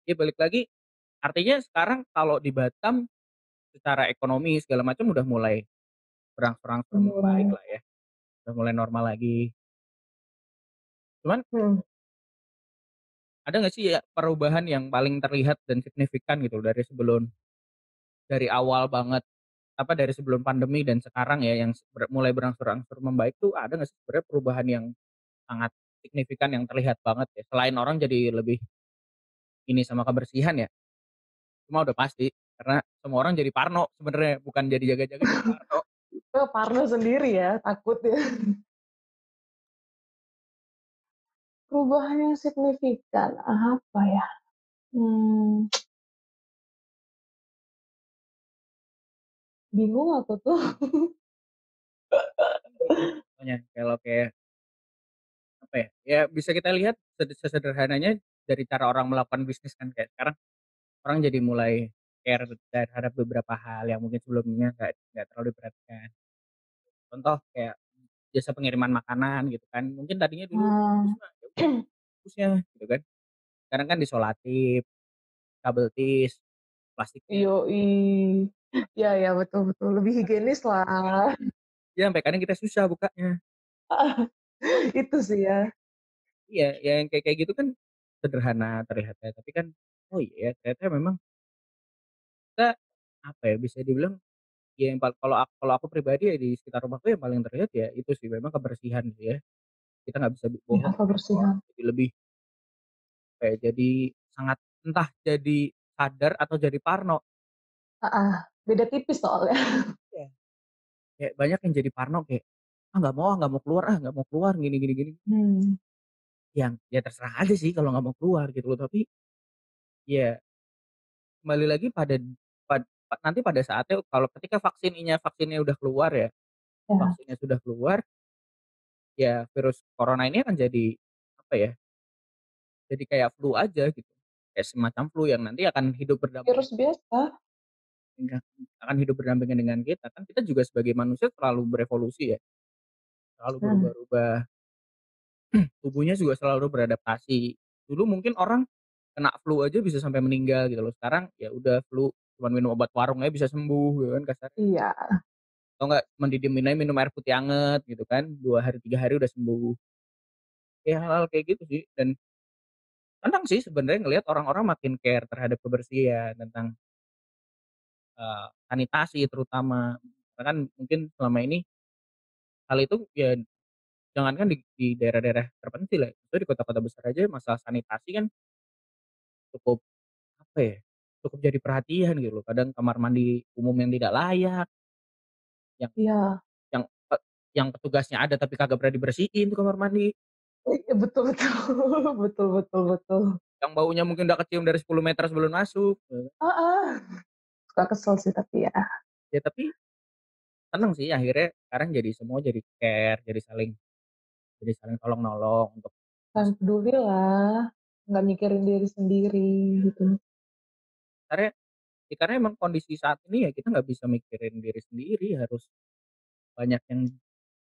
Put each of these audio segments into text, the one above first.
Ya balik lagi, artinya sekarang kalau di Batam secara ekonomi segala macam udah mulai berangsur-angsur membaik Mulai lah ya, udah mulai normal lagi. Cuman mhm, ada nggak sih ya perubahan yang paling terlihat dan signifikan gitu dari awal banget, apa, dari sebelum pandemi dan sekarang ya yang mulai berangsur-angsur membaik tuh ada nggak sih sebenarnya perubahan yang sangat signifikan yang terlihat banget ya? Selain orang jadi lebih ini sama kebersihan ya, cuma udah pasti karena semua orang jadi parno sebenarnya, bukan jadi jaga-jaga, jadi parno. Parno sendiri ya, takut ya. Perubahan yang signifikan, apa ya, mmm, bingung aku tuh. Gitu. Makanya kalau kayak apa ya, ya bisa kita lihat sesederhananya dari cara orang melakukan bisnis kan, kayak sekarang orang jadi mulai care terhadap beberapa hal yang mungkin sebelumnya nggak terlalu diperhatikan. Contoh kayak jasa pengiriman makanan gitu kan, mungkin tadinya dulu bungkus Nah, mah ya udah bungkusnya gitu kan, sekarang kan disolatif, kabel tis, plastiknya yoi. Iya iya, betul betul, lebih higienis lah. ya sampai kadang kita susah bukanya. Itu sih ya. Iya, ya yang kayak kayak gitu kan sederhana terlihatnya, tapi kan, oh iya ya ternyata memang kita, apa ya, bisa dibilang ya yang kalau aku pribadi ya di sekitar rumahku yang paling terlihat ya itu sih memang kebersihan sih ya. Kita nggak bisa Iya, bohong ya bahwa kebersihan. orang jadi lebih kayak jadi sangat entah jadi sadar atau jadi parno. Heeh, beda tipis soalnya. Iya. Kayak banyak yang jadi parno kayak, "Ah nggak mau keluar ah, nggak mau keluar gini gini gini." Mmm, Yang ya terserah aja sih kalau nggak mau keluar gitu loh, tapi ya kembali lagi pada pad nanti pada saatnya kalau ketika vaksinnya udah keluar ya, ya, vaksinnya sudah keluar, ya virus corona ini akan jadi, apa ya, jadi kayak flu aja gitu. Kayak semacam flu yang nanti akan hidup berdampingan virus biasa. dengan akan hidup berdampingan dengan kita. Kan kita juga sebagai manusia selalu berevolusi ya, selalu Mmm, berubah-ubah, tubuhnya juga selalu beradaptasi. Dulu mungkin orang kena flu aja bisa sampai meninggal gitu loh, sekarang ya udah flu cuman minum obat warung aja bisa sembuh gitu kan kasarnya. iya, Atau enggak mendidiemin aja minum air putih anget gitu kan, 2 hari, 3 hari udah sembuh. Ya hal-hal kayak gitu sih dan senang sih sebenarnya ngelihat orang-orang makin care terhadap kebersihan, tentang, sanitasi terutama. Karena kan mungkin selama ini hal itu ya jangankan di daerah-daerah terpencil ya, maksudnya di kota-kota besar aja masalah sanitasi kan cukup, apa ya, cukup jadi perhatian gitu loh. Kadang kamar mandi umum yang tidak layak, yang iya. yang pe yang petugasnya ada tapi kagak pernah dibersihin tuh kamar mandi, Iya, betul betul. Betul betul betul. yang baunya mungkin udah kecium dari 10 meter sebelum masuk, Heeh. Suka kesel sih tapi ya. ya tapi seneng sih akhirnya sekarang jadi semua jadi care, jadi saling tolong-nolong untuk Saling peduli lah, nggak mikirin diri sendiri gitu. karena karena emang kondisi saat ini ya kita nggak bisa mikirin diri sendiri, harus banyak yang,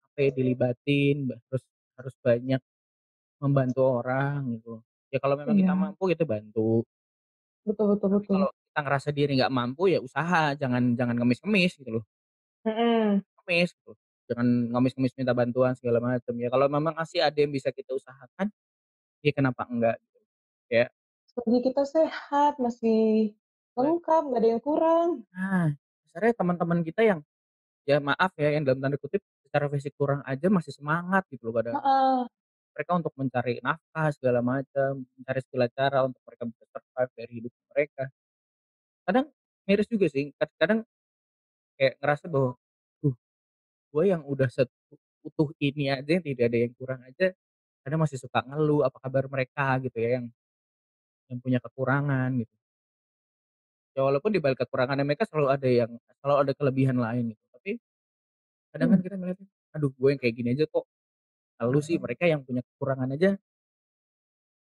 apa ya, dilibatin, terus harus banyak membantu orang gitu loh. Ya kalau memang kita Iya, mampu kita bantu, betul betul tapi betul. kalau kita ngerasa diri nggak mampu ya usaha, jangan jangan ngemis-ngemis gitu loh, Mhm. ngemis gitu, jangan ngemis-ngemis minta bantuan segala macam. Ya kalau memang masih ada yang bisa kita usahakan, ya kenapa enggak gitu. Ya Selagi kita sehat, masih selagi lengkap, nggak ada yang kurang. nah, kasarnya teman-teman kita yang ya maaf ya yang dalam tanda kutip secara fisik kurang aja masih semangat gitu loh kadang-kadang. Heeh. Mereka untuk mencari nafkah segala macam, mencari segala cara untuk mereka bisa survive dari hidup mereka. Kadang miris juga sih, kadang kayak ngerasa bahwa, "Duh, gue yang udah seutuh ini aja yang tidak ada yang kurang aja, kadang masih suka ngeluh apa kabar mereka," gitu ya, yang punya kekurangan gitu. Ya walaupun di balik kekurangannya mereka selalu ada kelebihan lain gitu, tapi kadang Mmm, kan kita melihatnya, "Aduh, gue yang kayak gini aja kok ngeluh sih, mereka yang punya kekurangan aja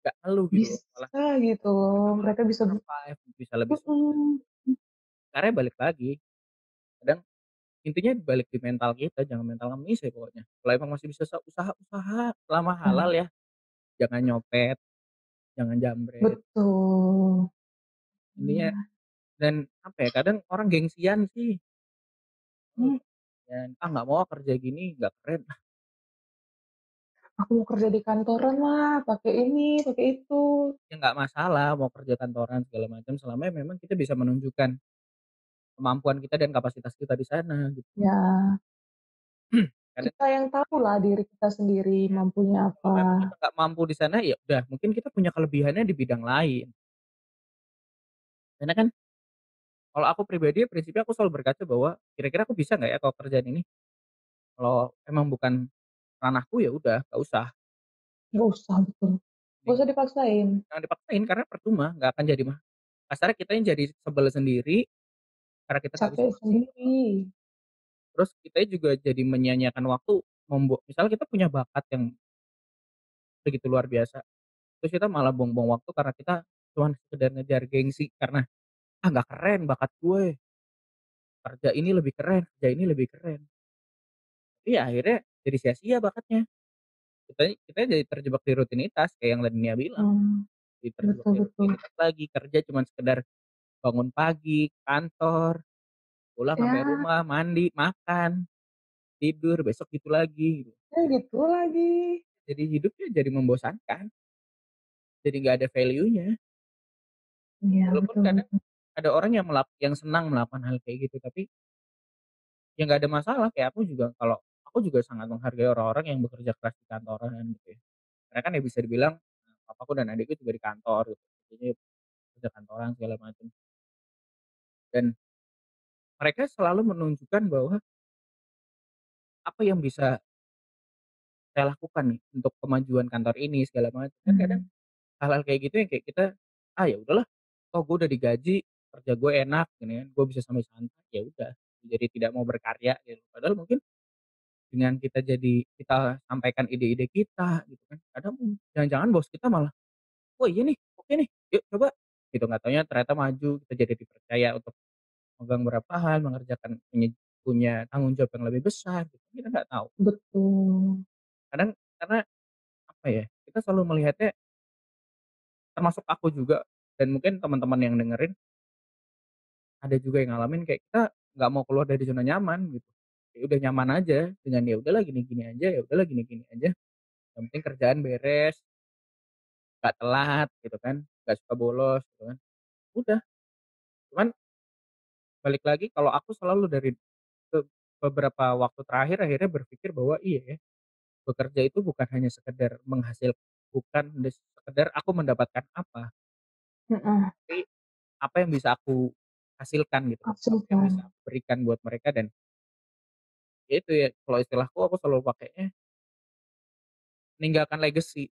nggak ngeluh," gitu loh, malah bisa gitu mereka loh, malah mereka bisa bisa survive, bisa lebih sukses. mhm. Caranya balik lagi, kadang intinya balik di mental kita, jangan mental ngemis ya pokoknya. Kalau emang masih bisa usaha, usaha selama halal Nah, ya, jangan nyopet, jangan jambret. betul. Intinya Iya. dan apa ya, kadang orang gengsian sih, Mmm, dan, "Ah, nggak mau ah kerja gini, nggak keren." aku mau kerja di kantoran lah, pakai ini, pakai itu. Ya nggak masalah mau kerja kantoran segala macam selama memang kita bisa menunjukkan kemampuan kita dan kapasitas kita di sana gitu. Ya, Kadang kita yang tahulah diri kita sendiri ya, mampunya kalau apa. memang kita nggak mampu di sana, ya udah mungkin kita punya kelebihannya di bidang lain. Karena kan kalau aku pribadi prinsipnya aku selalu berkaca bahwa kira-kira aku bisa nggak ya kalau kerjaan ini? Kalau emang bukan ranahku ya udah nggak usah, Nggak usah, betul. Nggak mending usah dipaksain, jangan dipaksain karena percuma, nggak akan jadi kasarnya kita yang jadi sebel sendiri karena kita nggak bisa capek maksimal, sendiri. terus kita juga jadi menyia-nyiakan waktu misalnya kita punya bakat yang begitu luar biasa, terus kita malah buang-buang waktu karena kita cuman sekedar ngejar gengsi karena, "Ah, nggak keren bakat gue, kerja ini lebih keren, kerja ini lebih keren." Tapi ya akhirnya jadi sia-sia bakatnya. Kita jadi terjebak di rutinitas kayak yang Ladenia bilang, Mmm, jadi terjebak betul di betul. rutinitas lagi, kerja cuman sekedar bangun pagi, kantor, pulang sampai Ya, rumah, mandi, makan, tidur, besok gitu lagi gitu. ya gitu lagi. Jadi hidupnya jadi membosankan, jadi nggak ada value-nya. Iya, Walaupun betul kadang betul. ada orang yang senang melakukan hal kayak gitu, tapi ya nggak ada masalah, kayak aku juga aku juga sangat menghargai orang-orang yang bekerja keras di kantoran gitu ya. Karena kan ya bisa dibilang, papaku dan adikku juga di kantor gitu, jadi kerja kantoran segala macam. Dan mereka selalu menunjukkan bahwa apa yang bisa saya lakukan nih untuk kemajuan kantor ini segala macam. Kan kadang Mmm, hal-hal kayak gitu yang kayak kita, "Ah, ya udahlah, toh gue udah digaji, kerja gue enak gini kan, gue bisa sambil santai, ya udah." Jadi tidak mau berkarya gitu. Padahal mungkin dengan kita sampaikan ide-ide kita gitu kan, kadang jangan-jangan bos kita malah, "Oh iya nih, oke nih, yuk coba." Gitu, nggak taunya ternyata maju, kita jadi dipercaya untuk megang beberapa hal, punya tanggung jawab yang lebih besar gitu, kita nggak tahu. betul. Kadang karena apa ya, kita selalu melihatnya termasuk aku juga dan mungkin teman-teman yang dengerin, ada juga yang ngalamin kayak kita nggak mau keluar dari zona nyaman gitu. Ya udah nyaman aja dengan ya udahlah gini-gini aja, ya udahlah gini-gini aja, yang penting kerjaan beres, nggak telat gitu kan, nggak suka bolos gitu kan, udah. Cuman balik lagi kalau aku selalu be beberapa waktu terakhir akhirnya berpikir bahwa iya ya, bekerja itu bukan hanya bukan sekedar aku mendapatkan apa, Mhm, tapi apa yang bisa aku hasilkan gitu loh, apa yang absurd. bisa aku berikan buat mereka dan ya itu ya, kalau istilahku aku selalu pakainya meninggalkan legacy,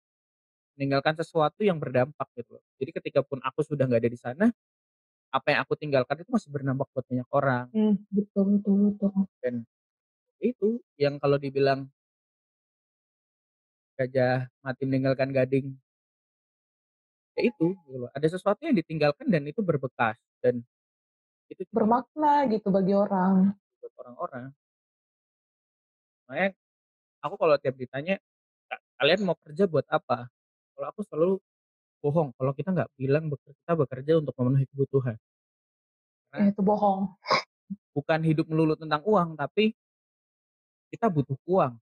meninggalkan sesuatu yang berdampak gitu loh. Jadi ketika pun aku sudah nggak ada di sana, apa yang aku tinggalkan itu masih berdampak buat banyak orang Betul betul betul. dan itu yang kalau dibilang gajah mati meninggalkan gading, ya itu gitu loh, ada sesuatu yang ditinggalkan dan itu berbekas dan itu juga Bermakna gitu bagi orang. buat orang-orang. Makanya aku kalau tiap ditanya, "Kalian mau kerja buat apa?" Kalau aku selalu bohong kalau kita nggak bilang kita bekerja untuk memenuhi kebutuhan. Ya Karena itu bohong. bukan hidup melulu tentang uang, tapi kita butuh uang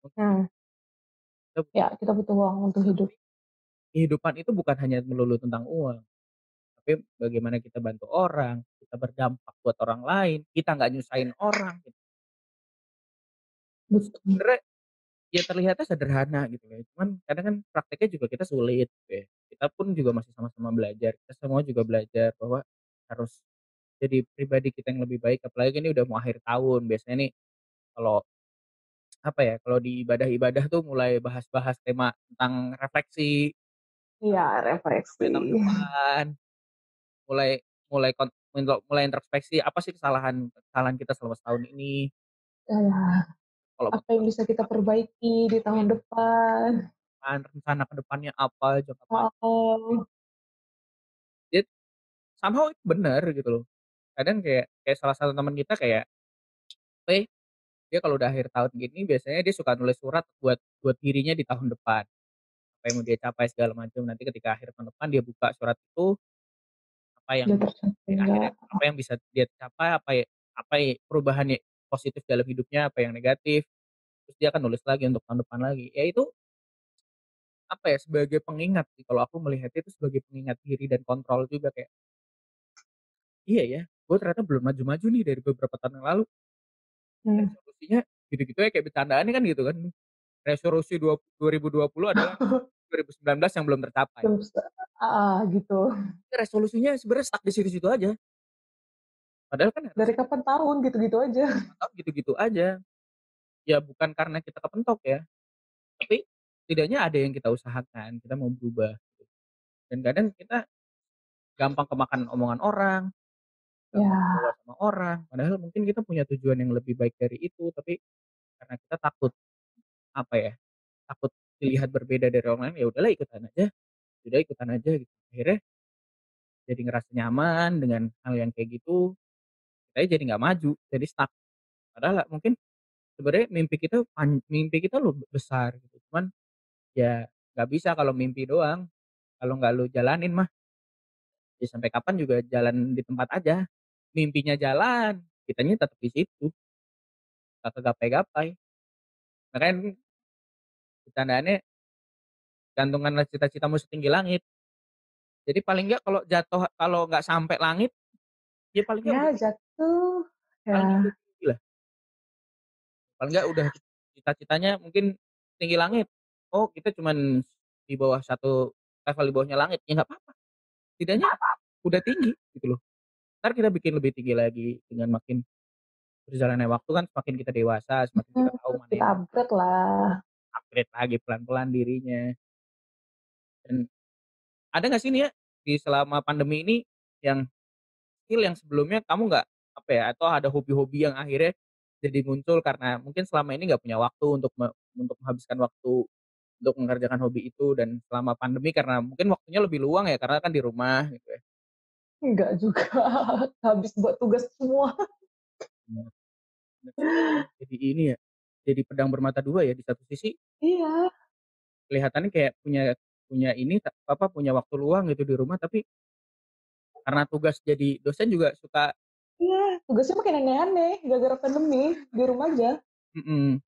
untuk hidup, Mmm, kita butuh ya kita butuh uang untuk hidup. tapi kehidupan itu bukan hanya melulu tentang uang, tapi bagaimana kita bantu orang, kita berdampak buat orang lain, kita nggak nyusahin orang gitu. Betul. Sebenarnya ya terlihatnya sederhana gitu ya, cuman kadang kan prakteknya juga kita sulit gitu ya. Kita pun juga masih sama-sama belajar, kita semua juga belajar bahwa harus jadi pribadi kita yang lebih baik, apalagi ini udah mau akhir tahun, biasanya nih kalau apa ya, kalau di ibadah-ibadah tuh mulai bahas-bahas tema tentang refleksi, Iya, sampai refleksi. tahun depan, mulai mulai kon mulai introspeksi, apa sih kesalahan kita selama setahun ini, Ya, kalau apa yang bisa kita perbaiki di tahun depan. rencana ke depannya apa, jangka panjang. Heeh. Jadi somehow itu bener gitu loh. Kadang kayak kayak salah satu teman kita kayak P, dia kalau udah akhir tahun gini biasanya dia suka nulis surat buat buat dirinya di tahun depan. apa yang mau dia capai segala macam. Nanti ketika akhir tahun depan dia buka surat itu, apa yang Udah tercapai akhirnya enggak? apa yang bisa dia capai, apa perubahannya positif dalam hidupnya, apa yang negatif, terus dia akan nulis lagi untuk tahun depan lagi. Ya itu, apa ya, sebagai pengingat sih kalau aku melihatnya itu sebagai pengingat diri dan kontrol juga kayak, "Iya ya, gue ternyata belum maju-maju nih dari beberapa tahun yang lalu." Mmm. Resolusinya gitu-gitu aja kayak bercandaannya kan gitu kan. Resolusi 2020 adalah 2019 yang belum tercapai. Terus heeh, gitu. Resolusinya sebenarnya stuck di situ-situ aja. Padahal kan Dari harusnya kapan tahun gitu-gitu aja. 5 tahun gitu-gitu aja. Ya bukan karena kita kepentok ya, tapi setidaknya ada yang kita usahakan, kita mau berubah. Dan kadang kita gampang kemakan omongan orang, gampang Ya, kebawa sama orang, padahal mungkin kita punya tujuan yang lebih baik dari itu, tapi karena kita takut, apa ya, takut dilihat berbeda dari orang lain, ya udahlah ikutan aja, udah ikutan aja gitu. Akhirnya jadi ngerasa nyaman dengan hal yang kayak gitu, kitanya jadi nggak maju, jadi stuck. Padahal mungkin sebenarnya mimpi kita loh besar gitu, cuman ya nggak bisa kalau mimpi doang, kalau nggak lu jalanin mah, ya sampai kapan juga jalan di tempat aja. Mimpinya jalan, kitanya tetep di situ, nggak kegapai-gapai. Makanya bercandaannya, "Gantunganlah cita-citamu setinggi langit." Jadi paling nggak kalau nggak sampai langit, ya paling nggak ya udah tinggi, jatuh, paling nggak ya udah tinggi lah. Paling nggak udah cita-citanya mungkin tinggi langit, oh kita cuman di bawah satu level di bawahnya langit, ya nggak apa-apa, setidaknya udah tinggi gitu loh. Entar kita bikin lebih tinggi lagi dengan makin berjalannya waktu kan semakin kita dewasa, semakin kita tahu mana kita yang upgrade lah. upgrade lagi pelan-pelan dirinya. Dan ada nggak sih nih ya, di selama pandemi ini yang skill yang sebelumnya kamu nggak, apa ya, atau ada hobi-hobi yang akhirnya jadi muncul karena mungkin selama ini nggak punya waktu untuk menghabiskan waktu untuk mengerjakan hobi itu dan selama pandemi karena mungkin waktunya lebih luang ya karena kan di rumah gitu ya. Enggak juga, habis buat tugas semua. Bener, bener juga ya, jadi ini ya, jadi pedang bermata dua ya, di satu sisi Iya, kelihatannya kayak punya punya ini punya waktu luang gitu di rumah, tapi karena tugas jadi dosen juga suka iya, tugasnya makin aneh-aneh gara-gara pandemi, di rumah aja. mhm,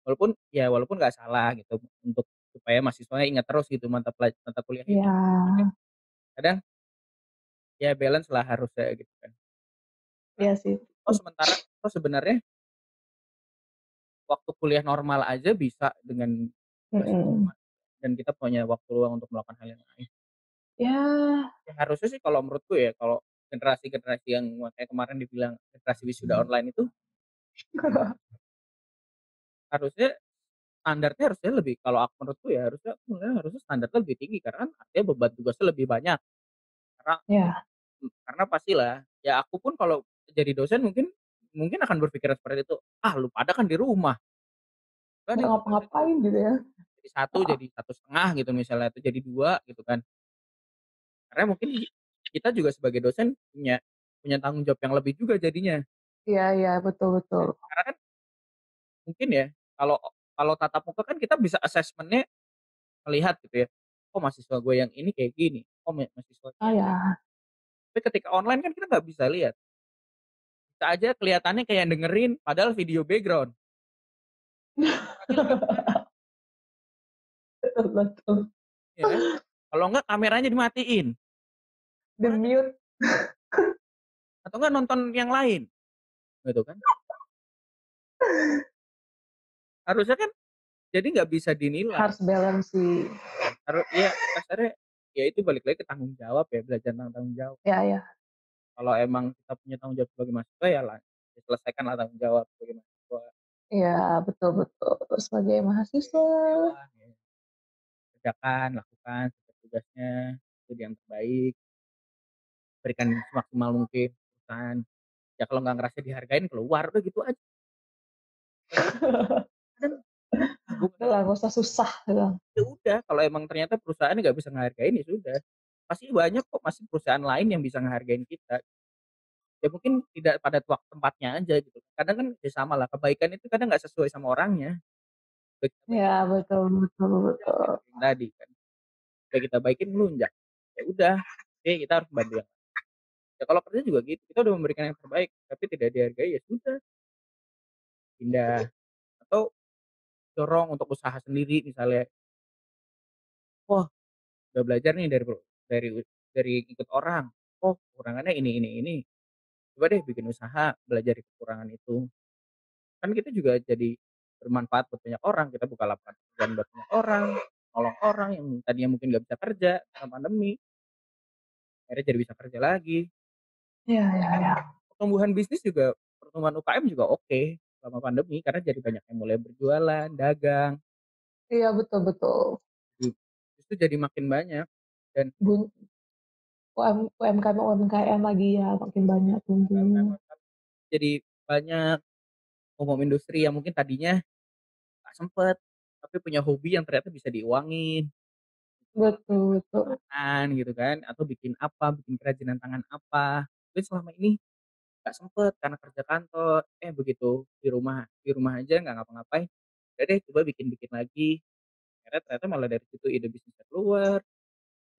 walaupun nggak salah gitu untuk supaya mahasiswanya ingat terus gitu mata kuliah ini. Iya, Cuman kan kadang ya balance lah harusnya gitu kan. Karena iya sih. sebenarnya waktu kuliah normal aja bisa dengan tugas di Mhm. rumah dan kita punya waktu luang untuk melakukan hal yang lain. Ya, Ya harusnya sih kalau menurutku ya, kalau generasi-generasi yang kayak kemarin dibilang generasi wisuda online itu, harusnya standarnya harusnya lebih kalau menurutku ya harusnya standarnya lebih tinggi karena kan artinya beban tugasnya lebih banyak. Karena ya, karena pastilah, ya aku pun kalau jadi dosen mungkin mungkin akan berpikiran seperti itu, "Ah lu pada kan di rumah, udah nggak deh tugasnya ngapa-ngapain gitu ya. jadi satu Heeh, jadi 1,5 gitu misalnya, atau jadi 2 gitu kan." Karena mungkin kita juga sebagai dosen punya punya tanggung jawab yang lebih juga jadinya. iya iya, betul betul. Karena kan mungkin ya, kalau kalau tatap muka kan kita bisa asesmen-nya melihat gitu ya, "Oh mahasiswa gue yang ini kayak gini, oh mahasiswanya Ah, yang ini." ya, Tapi ketika online kan kita nggak bisa lihat, bisa aja kelihatannya kayak dengerin padahal video background, orangnya lagi di mana, betul betul. ya kan? Kalau enggak kameranya dimatiin, orangnya di Di-mute, atau enggak nonton yang lain, gitu kan. Harusnya kan jadi nggak bisa dinilai, harus balance sih. ya kasarnya ya itu balik lagi ke tanggung jawab ya, belajar tentang tanggung jawab. Ya ya, Kalau emang kita punya tanggung jawab sebagai mahasiswa ya lah, ya selesaikanlah tanggung jawab sebagai mahasiswa, iya, betul betul. Sebagai sebagai mahasiswa, karyawan ya, kerjakan, lakukan setiap tugasnya, jadi yang terbaik, berikan semaksimal mungkin ke perusahaan. Ya kalau nggak ngerasa dihargain keluar, udah gitu aja. Kadang kadang, ah gua udahlah nggak usah susah gitu. ya udah kalau emang ternyata perusahaan nggak bisa ngehargain ya sudah, pasti banyak kok masih perusahaan lain yang bisa ngehargain kita. Ya mungkin tidak pada tempatnya aja gitu. Kadang kan ya samalah kebaikan itu kadang nggak sesuai sama orangnya. udah kita Iya, baikin betul betul yang betul. yang tadi kan, udah kita baikin melunjak, ya udah, oke kita harus bantu yang ya kalau kerja juga gitu, kita udah memberikan yang terbaik tapi tidak dihargai, ya sudah pindah atau dorong untuk usaha sendiri misalnya, wah udah belajar nih dari dari ikut orang, oh kekurangannya ini, coba deh bikin usaha belajar dari kekurangan itu. Kan kita juga jadi bermanfaat buat banyak orang, kita buka lapangan pekerjaan buat banyak orang, nolong orang yang tadinya mungkin nggak bisa kerja karena pandemi, akhirnya jadi bisa kerja lagi. Iya iya iya. Pertumbuhan bisnis juga pertumbuhan UKM juga oke selama pandemi karena jadi banyak yang mulai berjualan, dagang, Iya, betul betul. jadi justru jadi makin banyak dan Bun UMKM lagi ya, makin banyak tumbuh. UMKM jadi banyak, umum industri yang mungkin tadinya nggak sempet, tapi punya hobi yang ternyata bisa diuangin, Betul betul. makanan gitu kan, atau bikin apa, bikin kerajinan tangan apa, mungkin selama ini nggak sempet karena kerja kantor, begitu di rumah aja nggak ngapa-ngapain, udah deh coba bikin-bikin lagi, akhirnya ternyata malah dari situ ide bisnisnya keluar,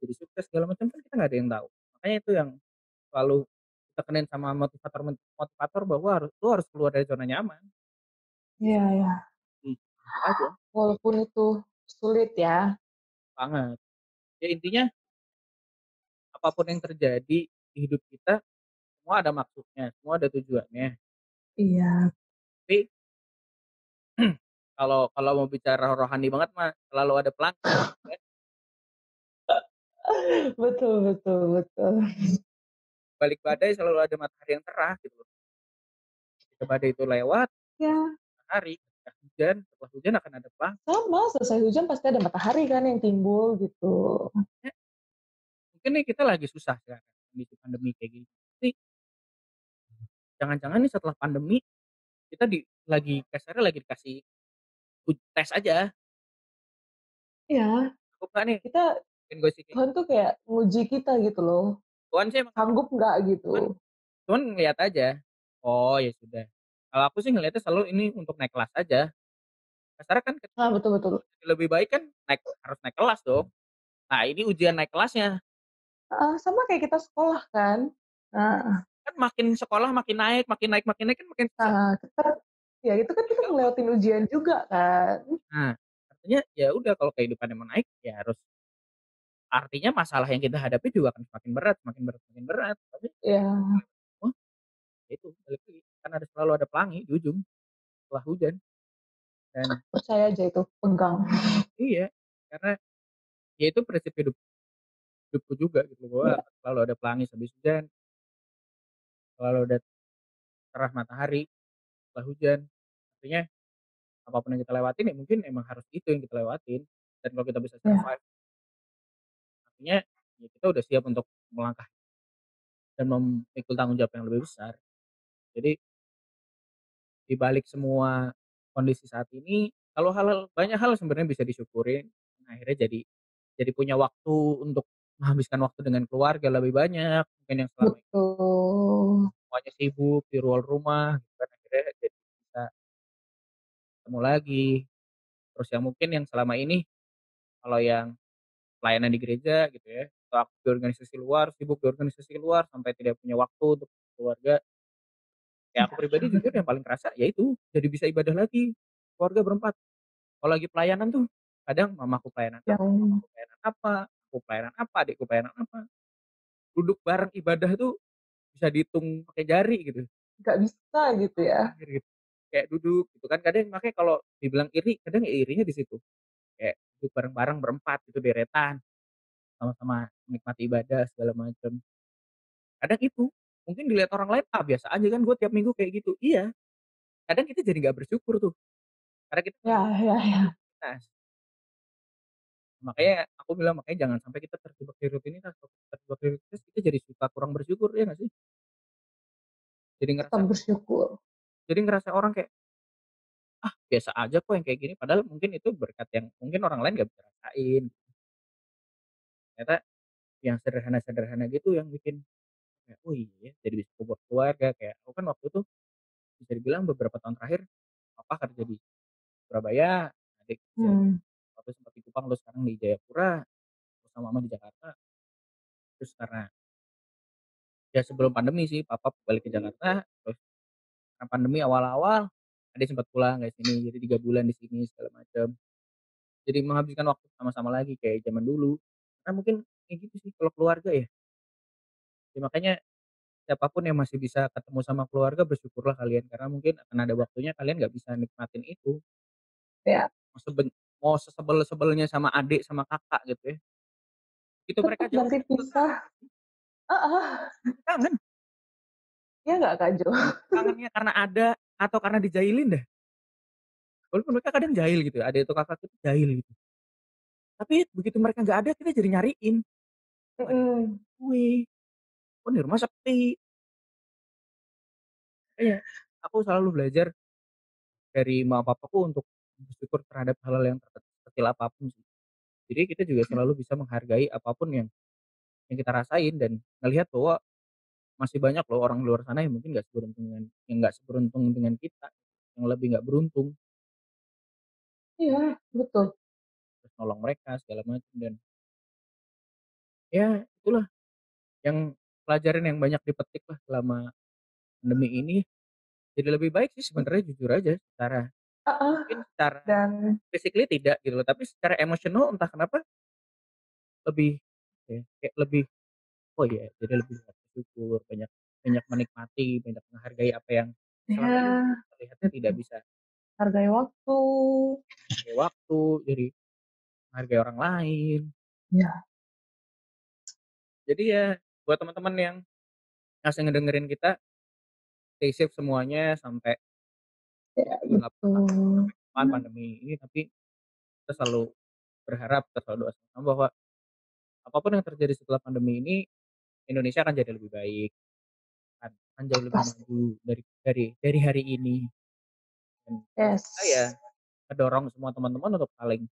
jadi sukses segala macam kan kita nggak ada yang tahu. Makanya itu yang selalu ditekenin sama motivator bahwa lu harus keluar dari zona nyaman, Iya iya. gitu aja, Walaupun itu sulit ya. banget. Ya intinya apapun yang terjadi di hidup kita, semua ada maksudnya, semua ada tujuannya. Iya. Tapi kalau kalau mau bicara rohani banget mah selalu ada pelangi, ya. Betul betul betul. Balik badai selalu ada matahari yang cerah gitu loh. Ketika badai itu lewat, terus Ya, matahari, ketika hujan, setelah hujan akan ada pelangi. sama, selesai hujan pasti ada matahari kan yang timbul gitu. Ya, mungkin nih kita lagi susah sekarang kondisi pandemi kayak gini. Tapi jangan-jangan nih setelah pandemi kita kasarnya lagi dikasih tes aja, Iya, cukup nggak nih kita bikin gosip kayak Tuhan gini. tuh kayak nguji kita gitu loh, Tuhan sih emang sanggup nggak cuman gitu. cuman ngeliat aja. Oh ya sudah. Kalau aku sih ngelihatnya selalu ini untuk naik kelas aja. Kasarnya kan ketika Nah, betul betul. lebih baik kan harus naik kelas dong. Nah ini ujian naik kelasnya. Heeh, sama kayak kita sekolah kan. Nah Kan makin sekolah makin naik kan makin susah, nah, kita ya itu kan makin kita gampang. ngelewatin ujian juga kan. Nah, artinya ya udah kalau kehidupan emang naik ya harus artinya masalah yang kita hadapi juga akan semakin berat semakin berat semakin berat. Tapi Ya, oh, ya itu balik lagi kan selalu ada pelangi di ujung setelah hujan dan percaya aja itu, pegang. iya, karena ya itu prinsip hidupku juga gitu bahwa Ya akan selalu ada pelangi habis hujan, selalu ada cerah matahari setelah hujan. Artinya apapun yang kita lewatin ya mungkin emang harus itu yang kita lewatin dan kalau kita bisa ya survive artinya ya kita udah siap untuk melangkah dan memikul tanggung jawab yang lebih besar. Jadi di balik semua kondisi saat ini, kalau banyak hal sebenarnya bisa disyukurin, akhirnya jadi punya waktu untuk menghabiskan waktu dengan keluarga lebih banyak, mungkin yang selama ini betul. semuanya sibuk di luar rumah gitu kan, akhirnya jadi bisa ketemu lagi. Terus yang mungkin yang selama ini kalau yang pelayanan di gereja gitu ya, atau aktif di organisasi luar, sibuk di organisasi luar sampai tidak punya waktu untuk keluarga. Ya aku pribadi jujur yang paling kerasa ya itu, jadi bisa ibadah lagi, keluarga berempat. Kalau lagi pelayanan tuh, kadang mamaku pelayanan apa, Yang papaku pelayanan apa, aku pelayanan apa, adikku pelayanan apa. Duduk bareng ibadah tuh bisa dihitung pakai jari gitu, nggak bisa gitu ya. terakhir gitu. Kayak duduk gitu kan, kadang makanya kalau dibilang iri, kadang ya irinya di situ. Kayak duduk bareng-bareng berempat gitu deretan, sama-sama menikmati ibadah segala macam. Kadang itu, mungkin dilihat orang lain, "Ah, biasa aja kan gue tiap minggu kayak gitu." Iya, kadang kita jadi nggak bersyukur tuh, karena kita Ya terlalu ya ya. rutinitas. Makanya aku bilang, makanya jangan sampai kita terjebak di rutinitas, kalau terjebak di rutinitas kita jadi suka kurang bersyukur, ya nggak sih? Jadi ngerasa Tetap bersyukur. jadi ngerasa orang kayak, "Ah, biasa aja kok yang kayak gini," padahal mungkin itu berkat yang mungkin orang lain nggak bisa rasain. Ternyata yang sederhana-sederhana gitu yang bikin kayak, "Oh iya ya," jadi bisa kumpul keluarga, kayak aku kan waktu itu bisa dibilang beberapa tahun terakhir papa kerja di Surabaya, adik kerja mmm, waktu sempat di Kupang terus sekarang di Jayapura, terus sama mama di Jakarta, terus karena ya sebelum pandemi sih papa balik ke Jakarta, terus karena pandemi awal-awal, adik sempat pulang ke sini, jadi 3 bulan di sini segala macam. Jadi menghabiskan waktu sama-sama lagi kayak zaman dulu. Karena mungkin kayak gitu sih kalau keluarga ya. Ya makanya siapa pun yang masih bisa ketemu sama keluarga bersyukurlah kalian, karena mungkin akan ada waktunya kalian nggak bisa nikmatin itu. ya Mau mau sesebel-sebelnya sama adik sama kakak gitu ya, begitu mereka tetep jauh nanti tetap pisah heeh, kangen. iya nggak Kak Jo? Kangennya karena ada atau karena dijailin dah. Walaupun mereka kadang jahil gitu ya, adik atau kakak itu jahil gitu. Tapi begitu mereka nggak ada kita jadi nyariin, "Kok ada Mhm, gue? Kok di rumah sepi?" Iya, aku selalu belajar dari mama papaku untuk bersyukur terhadap hal-hal yang sekecil apapun sih. Jadi kita juga selalu bisa menghargai apapun yang kita rasain dan ngelihat bahwa masih banyak loh orang di luar sana yang mungkin nggak seberuntung dengan kita, yang lebih nggak beruntung, iya betul, terus nolong mereka segala macam dan ya itulah yang pelajaran yang banyak dipetik lah selama pandemi ini. Jadi lebih baik sih sebenarnya jujur aja heeh, mungkin secara dan physically tidak gitu loh, tapi secara emosional entah kenapa lebih ya, kayak lebih, oh iya jadi lebih banyak bersyukur, banyak banyak menikmati, banyak menghargai apa yang selama ini ya mungkin terlihatnya tidak bisa hargai waktu, menghargai waktu, jadi menghargai orang lain. iya Jadi ya buat teman-teman yang masih ngedengerin kita, stay safe semuanya sampai iya juga nggak pernah tahu betul, sampai kapan pandemi ini, tapi kita selalu berharap, kita selalu doa sama bahwa apapun yang terjadi setelah pandemi ini, Indonesia akan jadi lebih baik, akan jauh lebih pasti, maju dari hari ini dan kita ya yes, ngedorong semua teman-teman untuk saling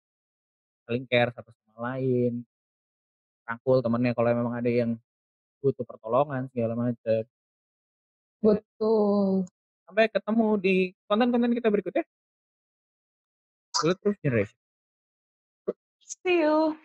saling care satu sama lain, rangkul temennya kalau memang ada yang butuh pertolongan segala macam. Ya, betul, sampai ketemu di konten-konten kita berikutnya. Bulletproof Generation. see you.